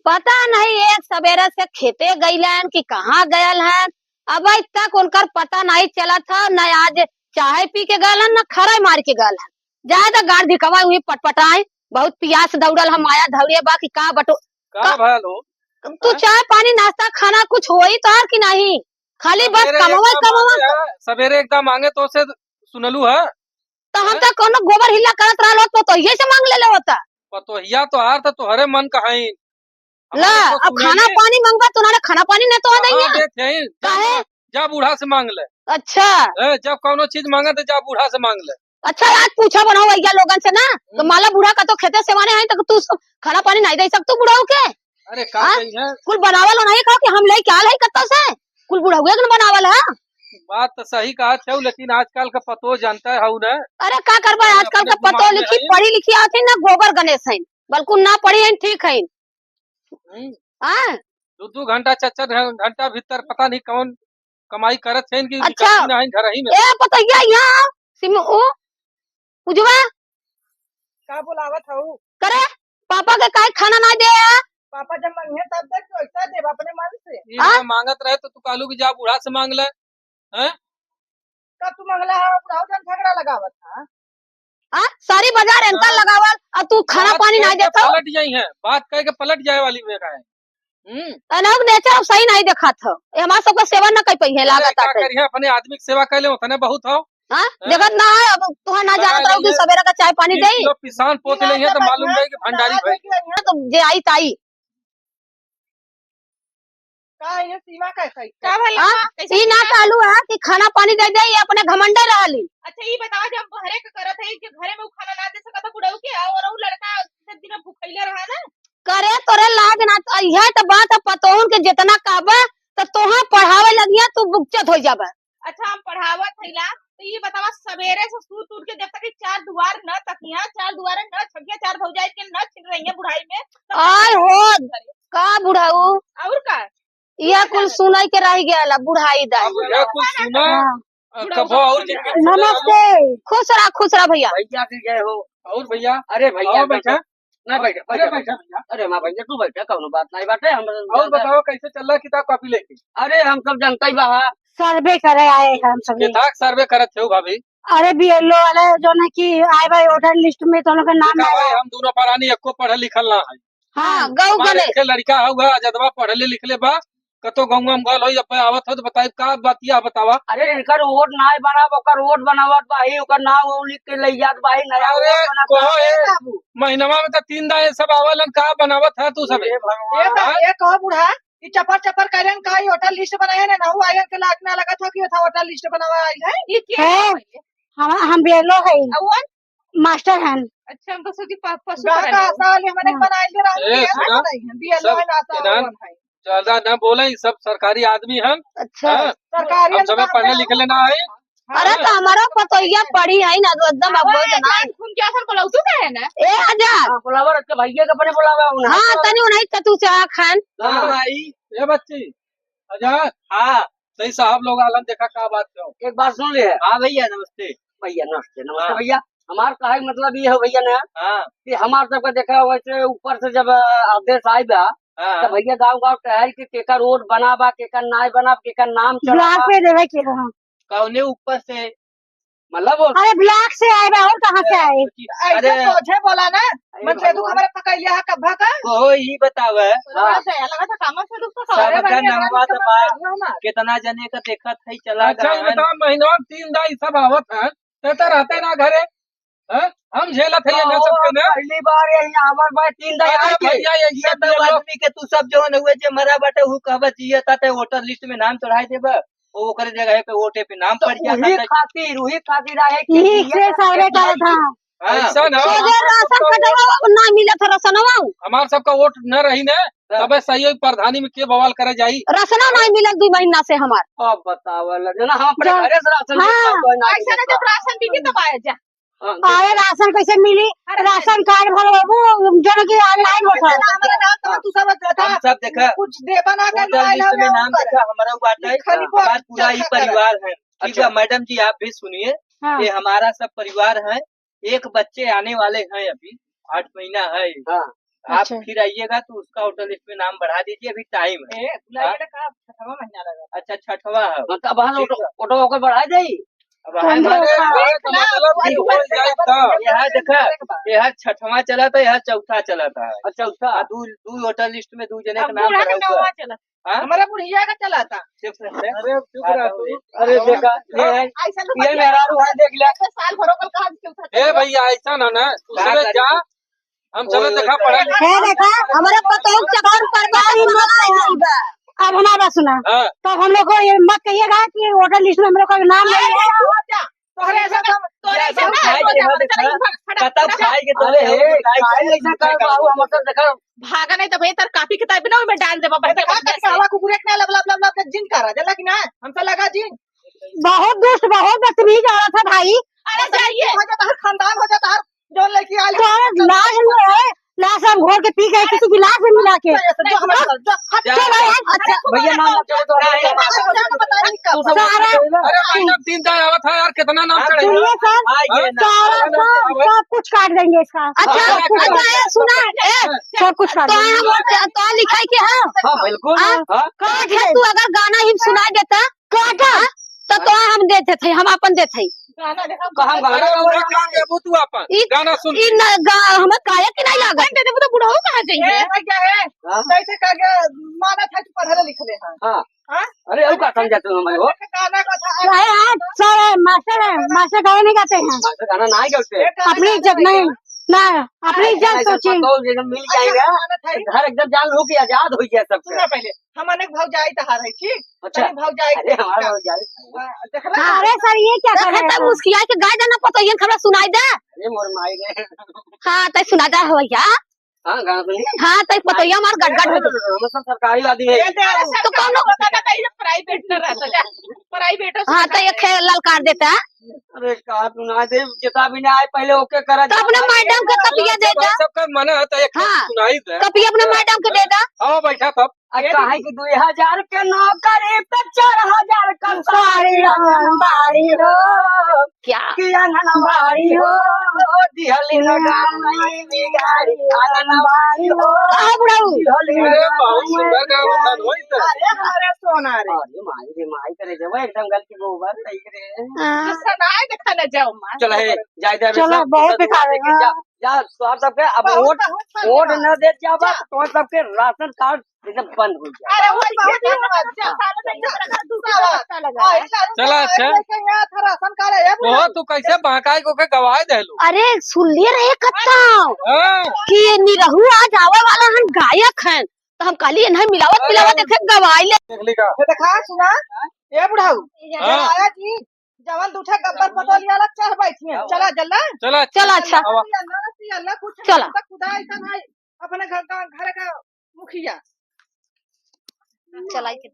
पता नहीं एक सवेरे से खेते गईलन कि कहाँ गयल है। अब तक उनकर पता नहीं चला था, न आज चाय पी के गलन न खराई मार के गलन। ज्यादा गाड़ दिखवा हुई पटपटाए, बहुत प्यास दौड़ल हम आया धौड़िए बा कि का बटो का भयल हो? तू चाय पानी नाश्ता खाना कुछ होई तो कि नहीं, खाली बस कमावा कमावा। सवेरे एकदम मांगे तो से सुनलू है तो हम तो कोनो गोबर हिला करत रहलो तो ये से मांग ले होता। पतोहिया तो हार तो तुहरे मन कहाई ला अब खाना पानी मांगबा तुम्हारे खाना पानी नहीं तो देंगे। काहे जा बूढ़ा से मांग ले। अच्छा जब कोनो चीज मांगे तो जा बूढ़ा से मांग ले। अच्छा आज पूछा बनाओ भैया लोगन से ना, तो माला बूढ़ा का तो खेते सेवाने हैं तो तू खाना पानी नहीं दे सकतू बुढ़ाऊ के। अरे का है कुल बनावल नहीं खा कि हम ले क्या है कत्ता से कुल बुढ़ाऊ के बनावल है। बात तो सही कहा छौ, लेकिन आजकल का पतो जानता है ना। अरे का करबा आजकल का पतो लिखी पढ़ी लिखी आती ना गोबर गणेश है, बिल्कुल ना पढ़ी है ठीक है। हां 2 घंटा 4 घंटा भीतर पता नहीं कौन कमाई करत है कि अच्छा नहीं घर ही में। ए पतैया यहां सिम ओ उजवा का बुलावत हूँ करे पापा के काय खाना ना दे। पापा जब मांगे तब तक पैसा दे अपने मन से। ये मांगत रहे तो तू कालू की जा बूढ़ा से मांग ले हैं। कब तू मंगला है बुढ़ाऊ जन झगड़ा लगावत था। हां सारी बाजार इनका लगावल और तू खाना पानी नहीं देता। पलट जाई है बात कह के पलट जाए वाली में का है। अनोग नेचर अब सही नहीं देखा था, हमारा सबका सेवा न कर पई है लागत क्या करिए अपने आदमी की सेवा कर ले उतने बहुत हो। हां देखत ना है अब तुहा ना जानत रहो कि सवेरा का चाय पानी देई लोग किसान पोत ले तो मालूम नहीं कि भंडारी भाई तो जे आई ताई का ये सीमा कैसे का भला ई ना चालू है कि खाना पानी दे दे अपने घमंडे रहली। अच्छा ये बताओ जब घरे के करत है कि घरे में खाना ना दे सकत बुढ़ऊ के और उ लड़का दिन भूखैले रहा ना करे तोरे लाज ना यह तो बात पतोहन के जितना काबा तो तोहा पढ़ावे लगिया तू बुकचत हो जाबे। अच्छा हम पढ़ावत थैला तो ये बतावा सवेरे से सूत उठ के जब तक चार दुआर न तकिया चार दुआर न छगिया चार भौजाई के न छिड़ रही है बुढ़ाई में आय हो का बुढ़ाऊ और का यह कुल सुनाई के रह गया बुढ़ाई दा यह कुल सुना कबो और नमस्ते खुश रहा भैया। भैया की जय हो। और भैया अरे भैया बैठा ना बैठा अरे बैठा भैया। अरे माँ भैया तू बैठा कौन बात नहीं बाटे हम और बताओ कैसे चल रहा किताब कॉपी लेके। अरे हम सब जनता ही बहा सर्वे करे आए हैं हम सभी। किताब सर्वे करत थे भाभी। अरे बीएलओ वाले जो है कि आए भाई वोटर लिस्ट में तो उनका नाम भाई हम दोनों परानी एको पढ़े लिखल ना है। हाँ गौ गले के लड़का हुआ जदवा पढ़ले लिखले बा कतो गाँव में गल होई अपन आवत हो तो बताई का बातिया बतावा। अरे इनकर वोट ना बनाव ओकर वोट बनावत बाही ओकर नाम लिख के ले जात बाही नया अरे वोट बना कहो ए महीनवा में तो 3 दाए सब आवलन का बनावत है तू सब। ये कहो बुढ़ा ये चपर चपर करें का ये होटल लिस्ट बनाए ना ना आयन के लागना लगा था कि था होटल लिस्ट बनावा आई है। ये क्या है हम बीएलओ है अवन मास्टर हैं। अच्छा हम तो सोची पशु का साल हमने बनाए ले ए, सुना, रहा है बीएलओ है ना इनान ज्यादा न बोले सब सरकारी आदमी हैं। अच्छा सरकारी हम सब पढ़ने लिखले ना है। अरे तो हमारा पतोहिया पढ़ी है ना तो एकदम अब जना तुम क्या सर बोला तू है ना ए आजा बुलावा के भैया के अपने बुलावा उन्हें हाँ तनी उन्हीं तू से खान भाई ये बच्ची अच्छा हाँ सही साहब लोग आलन देखा का बात क्यों। एक बात सुन ले। हाँ भैया नमस्ते। भैया नमस्ते नमस्ते भैया। हमार कहा मतलब ये है भैया ना हाँ कि हमार सबका देखा वैसे ऊपर से जब आदेश आई बा तो भैया गाँव गाँव टहल के केकर रोड बना बा केकर नाय बना केकर नाम ब्लॉक पे देवे के रहा कौने ऊपर से मतलब अरे ब्लॉक से आए और कहाँ से आए। ऐसे सोचे बोला ना मतलब तू हमारे पकैलिया है कब्बा का वो ही बतावे लगा था काम से उसको सबका नंगवा दबा कितना जने का देखत है चला अच्छा महीनों 3 दाई सब आवत है तो रहते ना घरे हम झेलत है ना सबके ना पहली बार यही आवर भाई 3 दाई आए के भैया ये सब आदमी के तू सब जो हुए जे मरा बाटे हु कहबत जिए ताते वोटर लिस्ट में नाम चढ़ाई देबे वो करे जगह पे वोटे पे नाम पड़ जाता है। रूही खातिर आए कि से सर्वे करे था ऐसा ना राशन कटवा ना मिला था राशनवा हमार सबका वोट न रही ने तबे सही प्रधानी में के बवाल करे जाई राशना नहीं मिला 2 महीना से हमार अब बतावल जना हम अपने घरे से राशन ऐसा ना जब राशन दीजिए तब आया जा अरे राशन कैसे मिली राशन कार्ड भरबू जो कि ऑनलाइन होता है हमारा नाम तो तू सब था हम सब देखा कुछ दे बना के वोटर लिस्ट में नाम देखा हमारा बात है हमारा पूरा ही परिवार है। ठीक है मैडम जी आप भी सुनिए ये हमारा सब परिवार है। एक बच्चे आने वाले हैं अभी 8 महीना है आप अच्छा। फिर आइएगा तो उसका होटल लिस्ट में नाम बढ़ा दीजिए, अभी टाइम है। छठवां महीना लगा। अच्छा, छठवा है। मतलब वहाँ ऑटो होकर बढ़ा जाई। अब हाँ मतलब कि हो जाए तब। यहाँ देखा, यहाँ छठवां चला था, यहाँ चौथा चला था। अच्छा उसका दू होटल लिस्ट में 2 जने का अब नाम बूढ़ा पड़ा का हुआ नौवा है। चला। हाँ? हमारा बुढ़िया का चला था। अरे चुप रहा तू। अरे देखा ऐसा तो ये मेरा रूहान देख लिया। साल भरों कल कहा चौथा ए भैया ऐसा ना दूसरे जा, हम सब देखा पढ़ा लिखा। है देखा हमारे पतोह चकर परवाही मत कहिएगा। अब हमारा सुना हाँ। तो हम लोग को ये मत कहिएगा कि होटल लिस्ट में हम लोग का नाम नहीं है। तोहरे ऐसा काम तोरे ऐसा सब ना खाए के रोज देखा, फटाफट कतब खाएंगे तो अरे काहे ऐसा कर बाबू हम सब देखा भागा नहीं तो भाई तर कापी किताब ना में डाल देबा देखा करके हवा कुकुरे के लब लब लब लब जिन करा जला कि ना हमसे लगा जिन। बहुत दुष्ट बहुत बदतमीज औरत है भाई। अरे जाइए हो जाता हर खानदान हो जाता हर जो लेके आए तो लाश में है लाश हम घोर के पी गए किसी गिलास में मिला के। जो हमारे अच्छा भाई अच्छा भैया नाम मत चलो तो अरे महीना 3 दिन आवत है यार, कितना नाम चढ़ेगा। सुनिए सर सारा सब कुछ काट देंगे इसका। अच्छा अच्छा ये सुना सब कुछ काट देंगे। तो लिखाई के है हाँ बिल्कुल हाँ काट है तू अगर गाना ही सुना देता काटा तो हम देते थे हम अपन देते गाना देखा कहाँ अरे गाना उन्हें कहाँ देबू तू अपन गाना सुन के। हमें काहे की नहीं लागत दे देबो तो बुढ़ऊ कहां जाइए। भैया है कैसे कह माना था कि पढ़े लिखले हैं। हाँ हाँ? अरे अब का समझा तुम हमारे को गाना का था है सर मास्टर गाए नहीं गाते हैं मास्टर गाना ना ही करते अपनी इज्जत नहीं ना अपनी इज्जत सोचिए। मिल जाएगा घर एकदम जान लो कि आजाद हो गया सबसे। सुना पहले हम अनेक भाव जाए तो हार है ठीक अच्छा भाव जाए अरे हमारा हो जाए अरे सर ये क्या कर रहे हैं मुस्किया के गाय देना पता ये खबर सुनाई दे। अरे मोर माई गए हाँ तय सुना दे भैया हाँ गाना सुनिए हाँ तय पता ये हमार गड़गड़ हो हम सब सरकारी आदमी है तो कौन प्राइवेट न रहता जा प्राइवेट हाँ तय ये खेल ललकार देता है अरे कहा तू ना दे जितना भी ना आए पहले ओके करा तो अपने मैडम के कपिया दे दे सबका मना है तो एक हाँ। सुनाई दे। कपिया अपने मैडम के दे दे। आओ बैठा तब। कहा कि 2000 के नौकरी पे 4000 का साड़ी बारी हो क्या किया बारी हो दिहली लगाई बिगाड़ी बारी हो कहा बुढ़ाऊ अरे बहुत सुंदर गाँव था वही तो। अरे सोना रे अरे माई करे जब एकदम गलती गोबर सही रे सुनाए देखा न जाओ मां चल है जायदा चलो बहुत बेकार है जा तो सबके अब वोट न दे जावा तो सबके राशन कार्ड एकदम बंद हो जाए। अरे वो बहुत सालों से इधर दूसरा लगा है। चला अच्छा राशन कार्ड है वो तू कैसे बहकाई को के गवाए देलू। अरे सुन ले रहे कत्ता हाँ। कि ये निरहु आज आवे वाला हम गायक हैं तो हम काली इन्हें मिलावत देखे गवाई ले देख ली का। देखा सुना ये बुढ़ाऊ हाँ। आया जी जवन दूठे गब्बर पतो लिया अलग चढ़ बैठी है चला जल्ला चला चला अच्छा अल्लाह कुछ चला। खुदा ऐसा भाई अपने घर का मुखिया चलाई के